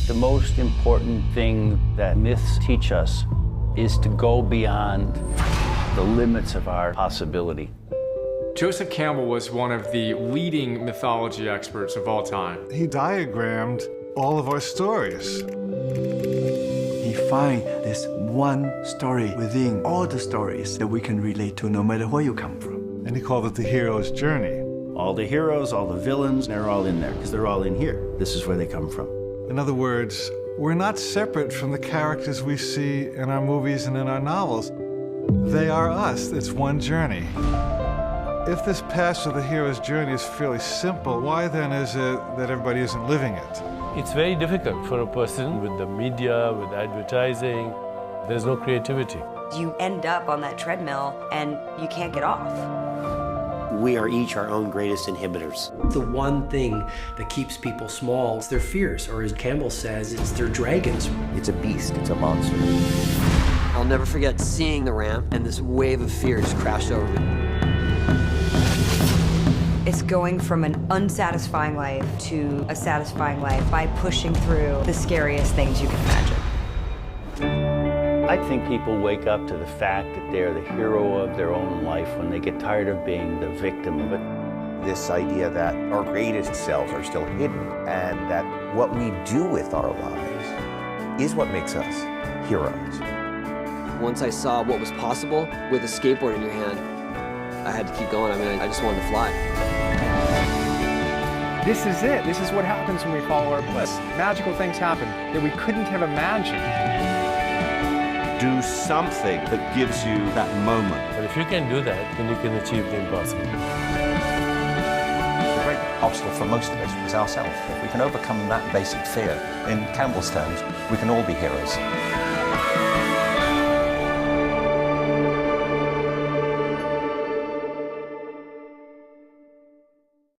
The most important thing that myths teach us is to go beyond the limits of our possibility. Joseph Campbell was one of the leading mythology experts of all time. He diagrammed all of our stories. He finds this one story within all the stories that we can relate to no matter where you come from. And he called it the hero's journey. All the heroes, all the villains, they're all in there because they're all in here. This is where they come from. In other words, we're not separate from the characters we see in our movies and in our novels. They are us. It's one journey. If this path of the hero's journey is fairly simple, why then is it that everybody isn't living it? It's very difficult for a person with the media, with advertising. There's no creativity. You end up on that treadmill and you can't get off. We are each our own greatest inhibitors. The one thing that keeps people small is their fears, or as Campbell says, it's their dragons. It's a beast, it's a monster. I'll never forget seeing the ramp and this wave of fear just crashed over me. It's going from an unsatisfying life to a satisfying life by pushing through the scariest things you can imagine. I think people wake up to the fact that they're the hero of their own life when they get tired of being the victim of it. This idea that our greatest selves are still hidden and that what we do with our lives is what makes us heroes. Once I saw what was possible with a skateboard in your hand, I had to keep going. I mean, I just wanted to fly. This is it. This is what happens when we follow our bliss. Magical things happen that we couldn't have imagined. Do something that gives you that moment. But if you can do that, then you can achieve the impossible. The great obstacle for most of us is ourselves. If we can overcome that basic fear, in Campbell's terms, we can all be heroes.